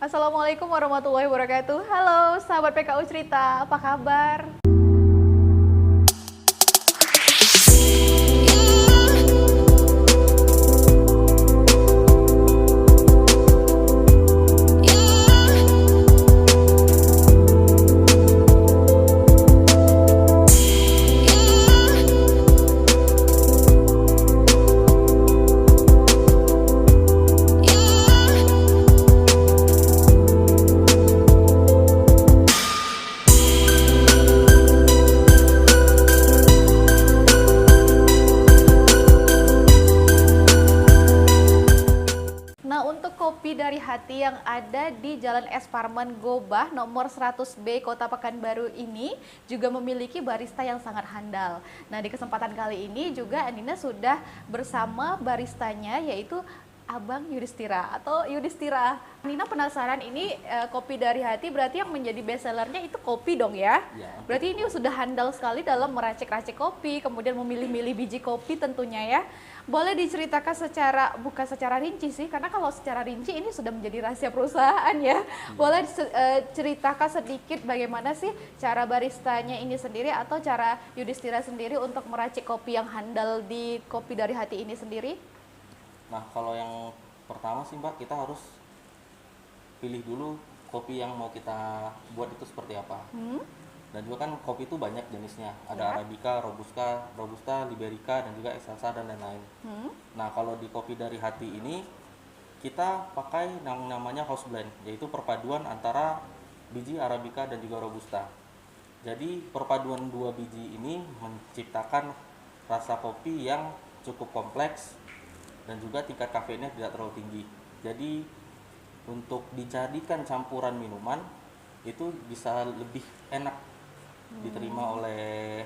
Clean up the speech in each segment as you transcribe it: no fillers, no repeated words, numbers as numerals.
Assalamualaikum warahmatullahi wabarakatuh. Halo sahabat PKU Cerita, apa kabar? Nah, untuk kopi dari hati yang ada di Jalan Es Parman Gobah nomor 100B Kota Pekanbaru ini juga memiliki barista yang sangat handal. Nah, di kesempatan kali ini juga Andina sudah bersama baristanya yaitu Abang Yudhistira atau Yudhistira. Nina penasaran ini kopi dari hati berarti yang menjadi best sellernya itu kopi dong ya? Ya. Berarti ini sudah handal sekali dalam meracik-racik kopi, kemudian memilih-milih biji kopi tentunya ya. Boleh diceritakan bukan secara rinci sih, karena kalau secara rinci ini sudah menjadi rahasia perusahaan ya. Boleh ceritakan sedikit bagaimana sih cara baristanya ini sendiri atau cara Yudhistira sendiri untuk meracik kopi yang handal di kopi dari hati ini sendiri? Nah, kalau yang pertama sih Mbak, kita harus pilih dulu kopi yang mau kita buat itu seperti apa. Dan juga kan kopi itu banyak jenisnya. Ada Ya. Arabica, Robusta, Liberica, dan juga Excelsa dan lain-lain. Nah, kalau di kopi dari hati ini kita pakai yang namanya house blend, yaitu perpaduan antara biji Arabica dan juga Robusta. Jadi perpaduan dua biji ini menciptakan rasa kopi yang cukup kompleks dan juga tingkat kafeinnya tidak terlalu tinggi. Jadi untuk dijadikan campuran minuman itu bisa lebih enak diterima oleh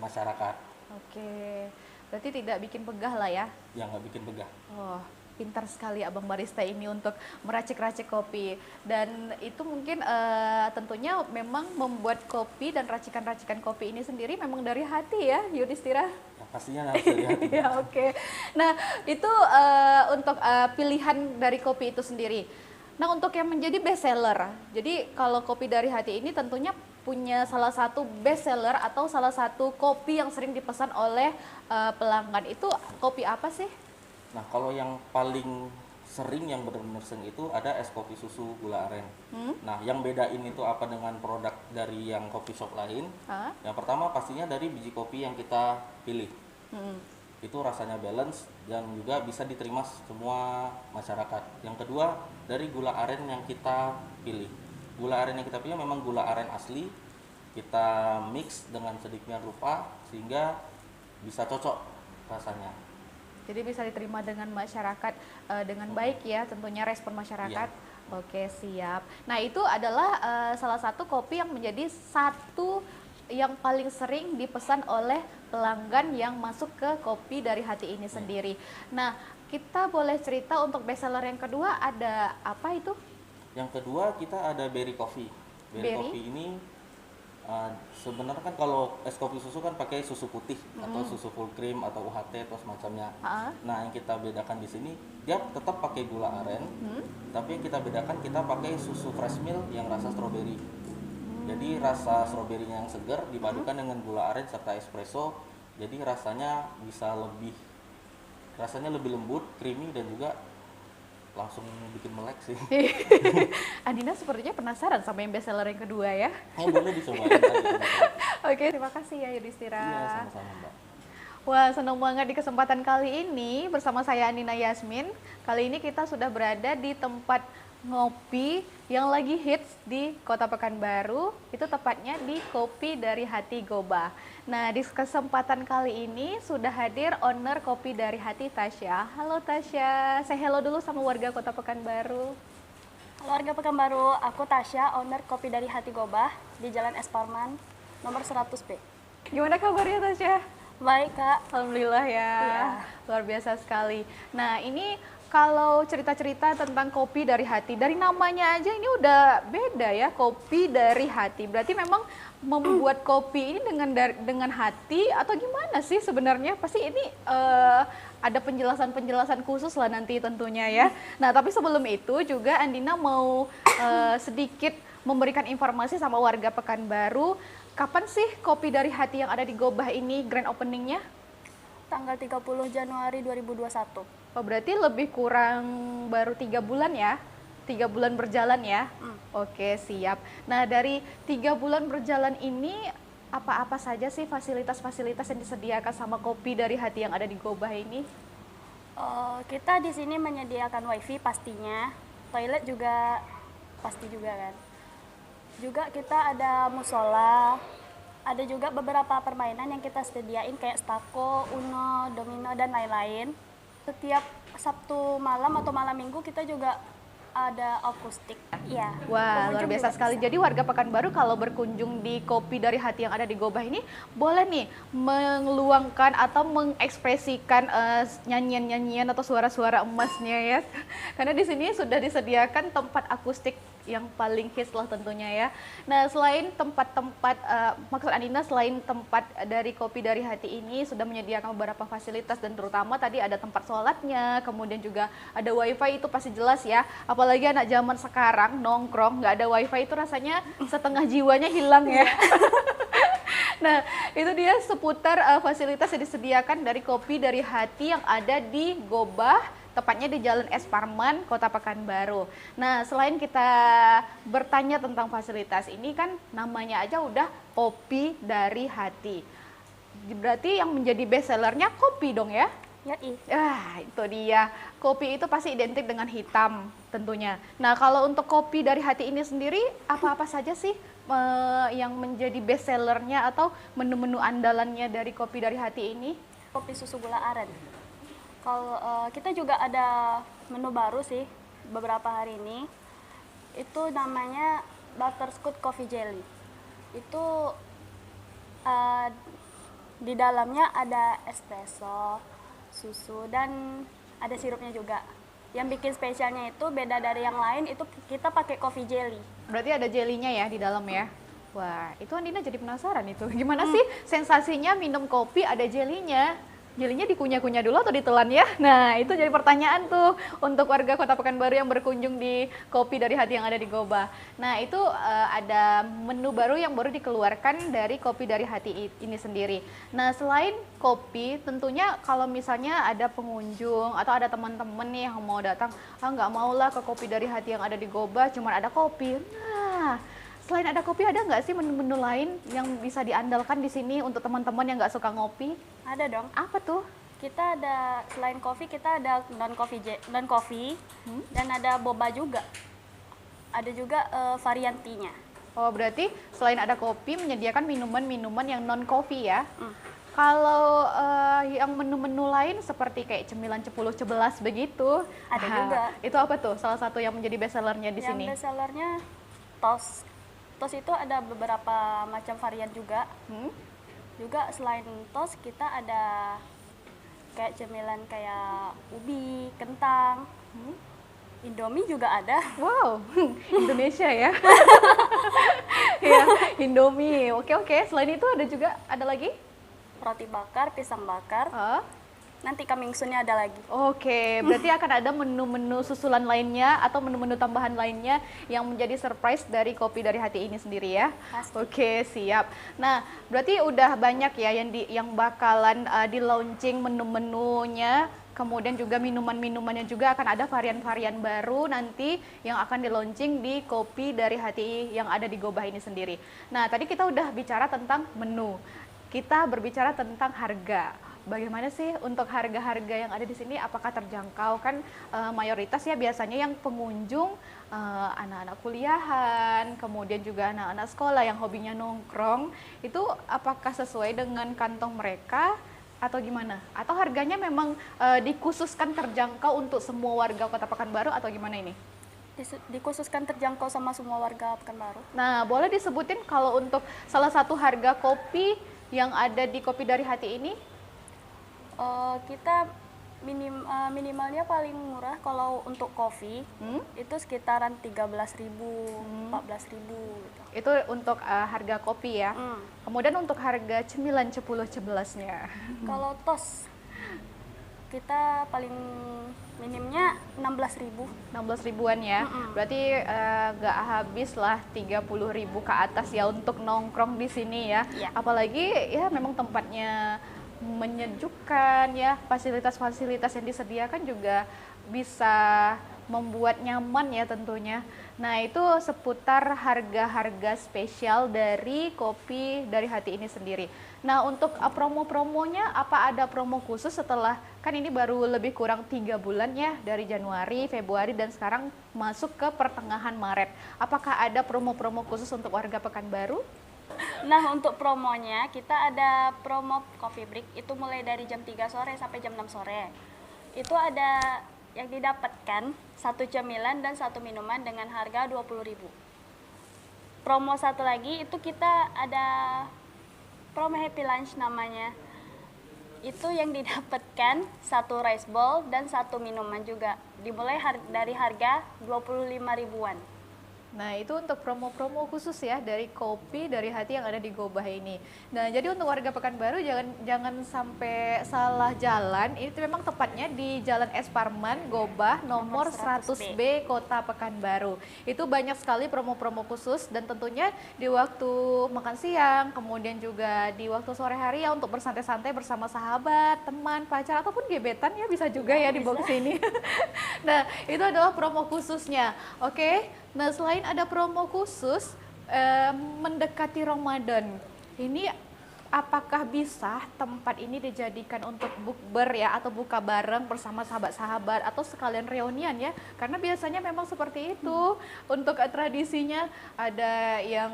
masyarakat. Oke, berarti tidak bikin begah lah ya? Yang nggak bikin begah. Oh, pintar sekali Abang Barista ini untuk meracik-racik kopi. Dan itu mungkin tentunya memang membuat kopi dan racikan-racikan kopi ini sendiri memang dari hati ya, Yudhistira? Ya, pastinya harus dari hati. Ya, oke. Nah, itu untuk pilihan dari kopi itu sendiri. Nah, untuk yang menjadi best seller, jadi kalau kopi dari hati ini tentunya punya salah satu best seller atau salah satu kopi yang sering dipesan oleh pelanggan. Itu kopi apa sih? Nah, kalau yang paling sering yang benar-benar sering itu ada es kopi susu gula aren. Nah, yang bedain itu apa dengan produk dari yang coffee shop lain? Hah? Yang pertama pastinya dari biji kopi yang kita pilih. Itu rasanya balance dan juga bisa diterima semua masyarakat. Yang kedua dari gula aren yang kita pilih. Gula aren yang kita pilih memang gula aren asli. Kita mix dengan sedemikian rupa sehingga bisa cocok rasanya. Jadi bisa diterima dengan masyarakat dengan baik ya, tentunya respon masyarakat. Iya. Oke, siap. Nah, itu adalah salah satu kopi yang menjadi satu yang paling sering dipesan oleh pelanggan yang masuk ke kopi dari hati ini sendiri. Nah, kita boleh cerita untuk best seller yang kedua ada apa itu? Yang kedua kita ada berry coffee. Berry Berry? coffee ini sebenarnya kan kalau es kopi susu kan pakai susu putih atau susu full cream atau UHT atau semacamnya. Nah, yang kita bedakan di sini dia tetap pakai gula aren, tapi yang kita bedakan kita pakai susu fresh milk yang rasa stroberi. Jadi rasa stroberinya yang segar dipadukan dengan gula aren serta espresso, jadi rasanya lebih lembut, creamy dan juga langsung bikin melek sih. Andina sepertinya penasaran sama yang best seller yang kedua ya. Oh, boleh dicobain tadi. Oke, terima kasih ya Yudhistira. Iya, sama-sama Mbak. Wah, senang banget di kesempatan kali ini bersama saya Andina Yasmin. Kali ini kita sudah berada di tempat ngopi yang lagi hits di Kota Pekanbaru, itu tepatnya di Kopi dari Hati Gobah. Nah, di kesempatan kali ini sudah hadir owner Kopi dari Hati, Tasya. Halo Tasya, say hello dulu sama warga Kota Pekanbaru. Halo warga Pekanbaru, aku Tasya, owner Kopi dari Hati Gobah di Jalan Es Parman, nomor 100B. Gimana kabarnya Tasya? Baik Kak. Alhamdulillah ya, Iya. luar biasa sekali. Nah, ini kalau cerita-cerita tentang kopi dari hati, dari namanya aja ini udah beda ya, kopi dari hati. Berarti memang membuat kopi ini dengan hati atau gimana sih sebenarnya? Pasti ini ada penjelasan-penjelasan khusus lah nanti tentunya ya. Nah, tapi sebelum itu juga Andina mau sedikit memberikan informasi sama warga Pekanbaru, kapan sih Kopi dari Hati yang ada di Gobah ini grand openingnya? Tanggal 30 Januari 2021. Oh, berarti lebih kurang baru 3 bulan ya? 3 bulan berjalan ya? Oke, siap. Nah, dari 3 bulan berjalan ini, apa-apa saja sih fasilitas-fasilitas yang disediakan sama Kopi dari Hati yang ada di Gobah ini? Kita di sini menyediakan wifi pastinya, toilet juga pasti juga kan. Juga kita ada musola, ada juga beberapa permainan yang kita sediain kayak stako, uno, domino dan lain-lain. Setiap Sabtu malam atau malam minggu kita juga ada akustik. Ya. Wah, luar pengunjung biasa juga sekali. bisa. Jadi warga Pekanbaru kalau berkunjung di Kopi dari Hati yang ada di Gobah ini, boleh nih meluangkan atau mengekspresikan nyanyian-nyanyian atau suara-suara emasnya ya. Karena di sini sudah disediakan tempat akustik yang paling hits lah tentunya ya. Nah, selain tempat-tempat, maksud Andina selain tempat dari Kopi dari Hati ini sudah menyediakan beberapa fasilitas dan terutama tadi ada tempat sholatnya, kemudian juga ada wifi, itu pasti jelas ya. Apalagi anak zaman sekarang nongkrong nggak ada wifi itu rasanya setengah jiwanya hilang ya. Nah, itu dia seputar fasilitas yang disediakan dari Kopi dari Hati yang ada di Gobah, tepatnya di Jalan Es Parman, Kota Pekanbaru. Nah, selain kita bertanya tentang fasilitas ini kan namanya aja udah Kopi dari Hati. Berarti yang menjadi best sellernya kopi dong ya? Yoi. Itu dia. Kopi itu pasti identik dengan hitam tentunya. Nah, kalau untuk Kopi dari Hati ini sendiri, apa-apa saja sih yang menjadi best sellernya atau menu-menu andalannya dari Kopi dari Hati ini? Kopi susu gula aren. Kalau kita juga ada menu baru sih beberapa hari ini. Itu namanya butterscotch coffee jelly. Itu di dalamnya ada espresso, susu dan ada sirupnya juga. Yang bikin spesialnya itu beda dari yang lain, itu kita pakai coffee jelly. Berarti ada jelinya ya di dalam ya? Wah, itu Andina jadi penasaran itu. Gimana sih sensasinya minum kopi ada jelinya? Jelinya dikunyah-kunyah dulu atau ditelan ya? Nah, itu jadi pertanyaan tuh untuk warga Kota Pekanbaru yang berkunjung di Kopi dari Hati yang ada di Gobah. Nah, itu ada menu baru yang baru dikeluarkan dari Kopi dari Hati ini sendiri. Nah, selain kopi, tentunya kalau misalnya ada pengunjung atau ada teman-teman nih yang mau datang, nggak maulah ke Kopi dari Hati yang ada di Gobah, cuma ada kopi. Nah, selain ada kopi, ada nggak sih menu-menu lain yang bisa diandalkan di sini untuk teman-teman yang nggak suka ngopi? Ada dong. Apa tuh? Kita ada selain kopi kita ada non coffee dan ada boba juga. Ada juga varian tea-nya. Oh, berarti selain ada kopi menyediakan minuman-minuman yang non coffee ya? Kalau yang menu-menu lain seperti kayak cemilan 10-11 begitu, Ada juga. Itu apa tuh? Salah satu yang menjadi best sellernya di sini? Yang best sellernya toast. Toast itu ada beberapa macam varian juga. Juga selain toast kita ada kayak cemilan kayak ubi, kentang, Indomie juga ada. Wow, Indonesia ya. Ya, Indomie. Oke. Selain itu ada juga, ada lagi? Roti bakar, pisang bakar. Nanti coming soon-nya ada lagi. Oke, berarti akan ada menu-menu susulan lainnya atau menu-menu tambahan lainnya yang menjadi surprise dari Kopi dari Hati ini sendiri ya. Pasti. Oke, siap. Nah, berarti udah banyak ya yang bakalan di launching menu-menunya. Kemudian juga minuman-minumannya juga akan ada varian-varian baru nanti yang akan di launching di Kopi dari Hati yang ada di Gobah ini sendiri. Nah, tadi kita udah bicara tentang menu. Kita berbicara tentang harga. Bagaimana sih untuk harga-harga yang ada di sini? Apakah terjangkau? Kan mayoritas ya biasanya yang pengunjung anak-anak kuliahan, kemudian juga anak-anak sekolah yang hobinya nongkrong. Itu apakah sesuai dengan kantong mereka atau gimana? Atau harganya memang dikhususkan terjangkau untuk semua warga Kota Pekanbaru atau gimana ini? Dikhususkan terjangkau sama semua warga Pekanbaru. Nah, boleh disebutin kalau untuk salah satu harga kopi yang ada di Kopi dari Hati ini? Kita minimalnya paling murah kalau untuk kopi itu sekitaran 13.000, 14.000 gitu. Itu untuk harga kopi ya. Kemudian untuk harga cemilan 10-11-nya. Kalau tos kita paling minimnya 16.000. 16 ribuan ya. Berarti nggak habis lah 30 ribu ke atas ya untuk nongkrong di sini ya. Iya. Apalagi ya memang tempatnya menyejukkan ya, fasilitas-fasilitas yang disediakan juga bisa membuat nyaman ya tentunya. Nah itu seputar harga-harga spesial dari kopi dari hati ini sendiri. Nah untuk promo-promonya, apa ada promo khusus setelah, kan ini baru lebih kurang 3 bulan ya, dari Januari, Februari, dan sekarang masuk ke pertengahan Maret. Apakah ada promo-promo khusus untuk warga Pekanbaru? Nah, untuk promonya kita ada promo coffee break itu mulai dari jam 3 sore sampai jam 6 sore. Itu ada yang didapatkan satu cemilan dan satu minuman dengan harga 20.000. Promo satu lagi itu kita ada promo happy lunch namanya. Itu yang didapatkan satu rice bowl dan satu minuman juga. Dimulai dari harga 25 ribuan. Nah itu untuk promo-promo khusus ya dari kopi dari hati yang ada di Gobah ini. Nah jadi untuk warga Pekanbaru jangan sampai salah jalan. Ini memang tepatnya di Jalan Es Parman, Gobah, nomor 100B, Kota Pekanbaru. Itu banyak sekali promo-promo khusus dan tentunya di waktu makan siang, kemudian juga di waktu sore hari ya untuk bersantai-santai bersama sahabat, teman, pacar ataupun gebetan ya bisa juga ya dibawa ke sini. Nah itu adalah promo khususnya. Oke. Nah, selain ada promo khusus mendekati Ramadan, ini apakah bisa tempat ini dijadikan untuk bukber ya atau buka bareng bersama sahabat-sahabat atau sekalian reunian ya? Karena biasanya memang seperti itu. Untuk tradisinya ada yang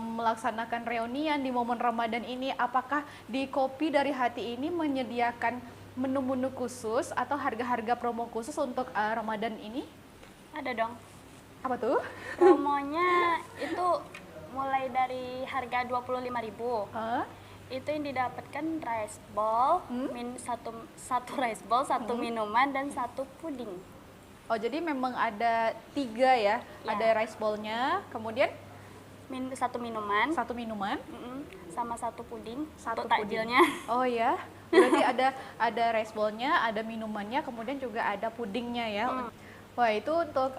melaksanakan reunian di momen Ramadan ini. Apakah di Kopi dari Hati ini menyediakan menu-menu khusus atau harga-harga promo khusus untuk Ramadan ini? Ada dong. Apa tuh? Promonya itu mulai dari harga 25.000. Itu yang didapatkan rice bowl, satu rice bowl, satu minuman dan satu puding. Oh jadi memang ada 3 ya? Ada rice bowl-nya, kemudian satu minuman, sama satu puding, satu untuk takjilnya. Oh ya, berarti ada rice bowl-nya, ada minumannya, kemudian juga ada pudingnya ya. Wah itu untuk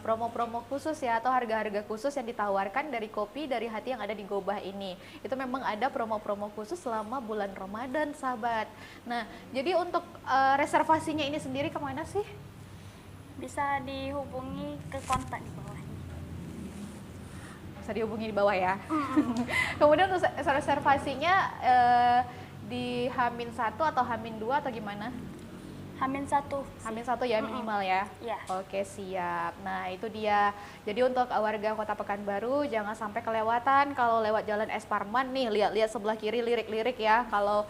promo-promo khusus ya atau harga-harga khusus yang ditawarkan dari Kopi dari Hati yang ada di Gobah ini. Itu memang ada promo-promo khusus selama bulan Ramadan, sahabat. Nah, jadi untuk reservasinya ini sendiri kemana sih? Bisa dihubungi ke kontak di bawah ini. Bisa dihubungi di bawah ya. Kemudian untuk reservasinya di H-1 atau H-2 atau gimana? H-1 ya minimal ya? Iya. Oke siap. Nah itu dia. Jadi untuk warga Kota Pekanbaru jangan sampai kelewatan kalau lewat Jalan Es Parman nih, lihat-lihat sebelah kiri lirik-lirik ya. Kalau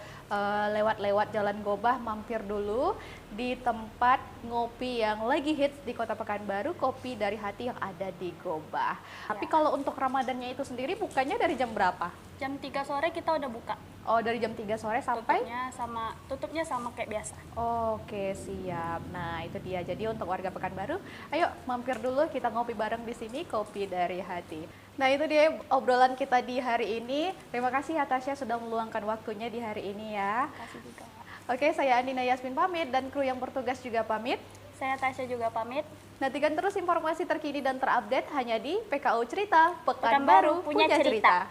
lewat-lewat Jalan Gobah mampir dulu di tempat ngopi yang lagi hits di Kota Pekanbaru, Kopi dari Hati yang ada di Gobah. Tapi kalau untuk Ramadannya itu sendiri bukanya dari jam berapa? Jam 3 sore kita udah buka. Oh dari jam 3 sore sampai? Tutupnya sama kayak biasa. Oke siap. Nah itu dia. Jadi untuk warga Pekanbaru, ayo mampir dulu kita ngopi bareng di sini Kopi dari Hati. Nah itu dia obrolan kita di hari ini. Terima kasih ya Tasya sudah meluangkan waktunya di hari ini ya. Terima kasih juga. Oke saya Andina Yasmin pamit dan kru yang bertugas juga pamit. Saya Tasya juga pamit. Nantikan terus informasi terkini dan terupdate hanya di PKU Cerita Pekanbaru punya cerita.